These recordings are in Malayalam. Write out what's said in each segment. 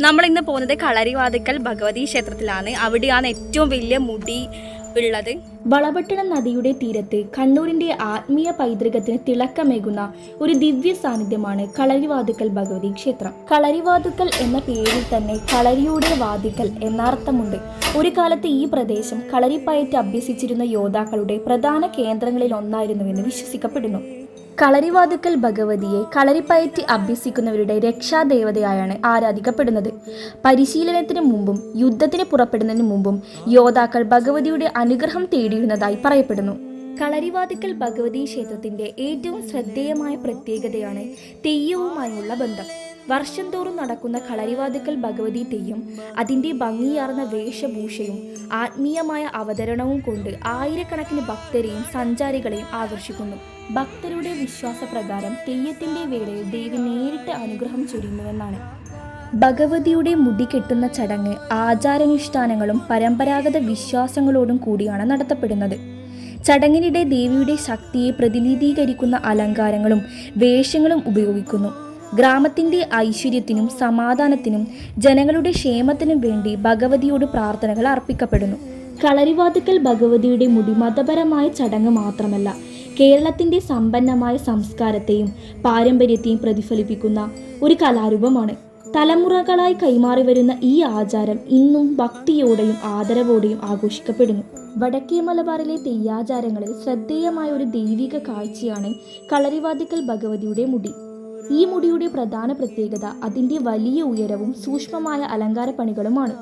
നമ്മളിന്ന് പോകുന്നത് കളരിവാതിക്കൽ ഭഗവതി ക്ഷേത്രത്തിലാണ്. അവിടെയാണ് ഏറ്റവും വലിയ മുടി ഉള്ളത്. വളപട്ടണം നദിയുടെ തീരത്ത് കണ്ണൂരിന്റെ ആത്മീയ പൈതൃകത്തിന് തിളക്കമേകുന്ന ഒരു ദിവ്യ സാന്നിധ്യമാണ് കളരിവാതിക്കൽ ഭഗവതി ക്ഷേത്രം. കളരിവാതിക്കൽ എന്ന പേരിൽ തന്നെ കളരിയുടെ വാതിക്കൽ എന്നർത്ഥമുണ്ട്. ഒരു കാലത്ത് ഈ പ്രദേശം കളരിപ്പയറ്റ് അഭ്യസിച്ചിരുന്ന യോദ്ധാക്കളുടെ പ്രധാന കേന്ദ്രങ്ങളിൽ ഒന്നായിരുന്നുവെന്ന് വിശ്വസിക്കപ്പെടുന്നു. കളരിവാതിക്കൽ ഭഗവതിയെ കളരിപ്പയറ്റ് അഭ്യസിക്കുന്നവരുടെ രക്ഷാദേവതയായാണ് ആരാധിക്കപ്പെടുന്നത്. പരിശീലനത്തിന് മുമ്പും യുദ്ധത്തിന് പുറപ്പെടുന്നതിന് മുമ്പും യോദ്ധാക്കൾ ഭഗവതിയുടെ അനുഗ്രഹം തേടിയിരുന്നതായി പറയപ്പെടുന്നു. കളരിവാതിക്കൽ ഭഗവതി ക്ഷേത്രത്തിന്റെ ഏറ്റവും ശ്രദ്ധേയമായ പ്രത്യേകതയാണ് തെയ്യവുമായുള്ള ബന്ധം. വർഷം തോറും നടക്കുന്ന കളരിവാതിക്കൽ ഭഗവതി തെയ്യം അതിൻ്റെ ഭംഗിയാർന്ന വേഷഭൂഷയും ആത്മീയമായ അവതരണവും കൊണ്ട് ആയിരക്കണക്കിന് ഭക്തരെയും സഞ്ചാരികളെയും ആകർഷിക്കുന്നു. ഭക്തരുടെ വിശ്വാസപ്രകാരം തെയ്യത്തിന്റെ വേളയിൽ ദേവി നേരിട്ട് അനുഗ്രഹം ചൊരിയുന്നുവെന്നാണ്. ഭഗവതിയുടെ മുടി കെട്ടുന്ന ചടങ്ങ് ആചാരാനുഷ്ഠാനങ്ങളും പരമ്പരാഗത വിശ്വാസങ്ങളോടും കൂടിയാണ് നടത്തപ്പെടുന്നത്. ചടങ്ങിനിടെ ദേവിയുടെ ശക്തിയെ പ്രതിനിധീകരിക്കുന്ന അലങ്കാരങ്ങളും വേഷങ്ങളും ഉപയോഗിക്കുന്നു. ഗ്രാമത്തിൻ്റെ ഐശ്വര്യത്തിനും സമാധാനത്തിനും ജനങ്ങളുടെ ക്ഷേമത്തിനും വേണ്ടി ഭഗവതിയോട് പ്രാർത്ഥനകൾ അർപ്പിക്കപ്പെടുന്നു. കളരിവാതിക്കൽ ഭഗവതിയുടെ മുടി മതപരമായ ചടങ്ങ് മാത്രമല്ല, കേരളത്തിൻ്റെ സമ്പന്നമായ സംസ്കാരത്തെയും പാരമ്പര്യത്തെയും പ്രതിഫലിപ്പിക്കുന്ന ഒരു കലാരൂപമാണ്. തലമുറകളായി കൈമാറി വരുന്ന ഈ ആചാരം ഇന്നും ഭക്തിയോടെയും ആദരവോടെയും ആഘോഷിക്കപ്പെടുന്നു. വടക്കേ മലബാറിലെ തെയ്യാചാരങ്ങളിൽ ശ്രദ്ധേയമായ ഒരു ദൈവിക കാഴ്ചയാണ് കളരിവാതിക്കൽ ഭഗവതിയുടെ മുടി. ഈ മുടിയുടെ പ്രധാന പ്രത്യേകത അതിൻ്റെ വലിയ ഉയരവും സൂക്ഷ്മമായ അലങ്കാരപ്പണികളുമാണ്.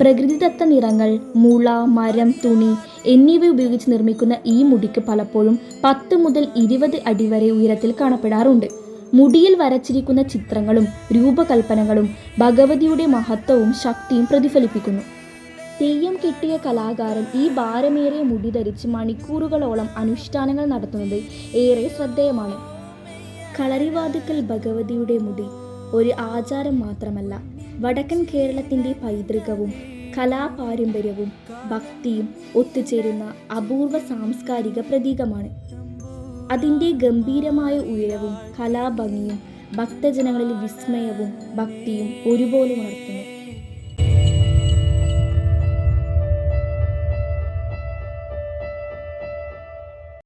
പ്രകൃതിദത്ത നിറങ്ങൾ, മുള, മരം, തുണി എന്നിവ ഉപയോഗിച്ച് നിർമ്മിക്കുന്ന ഈ മുടിക്ക് പലപ്പോഴും 10 മുതൽ 20 അടി വരെ ഉയരത്തിൽ കാണപ്പെടാറുണ്ട്. മുടിയിൽ വരച്ചിരിക്കുന്ന ചിത്രങ്ങളും രൂപകൽപ്പനകളും ഭഗവതിയുടെ മഹത്വവും ശക്തിയും പ്രതിഫലിപ്പിക്കുന്നു. തെയ്യം കെട്ടിയ കലാകാരൻ ഈ ഭാരമേറിയ മുടി ധരിച്ച് മണിക്കൂറുകളോളം അനുഷ്ഠാനങ്ങൾ നടത്തുന്നത് ഏറെ ശ്രദ്ധേയമാണ്. കളരിവാതിക്കൽ ഭഗവതിയുടെ മുടി ഒരു ആചാരം മാത്രമല്ല, വടക്കൻ കേരളത്തിൻ്റെ പൈതൃകവും കലാപാരമ്പര്യവും ഭക്തിയും ഒത്തുചേരുന്ന അപൂർവ സാംസ്കാരിക പ്രതീകമാണ്. അതിൻ്റെ ഗംഭീരമായ ഉയരവും കലാഭംഗിയും ഭക്തജനങ്ങളിൽ വിസ്മയവും ഭക്തിയും ഒരുപോലെ ഉണർത്തുന്നു.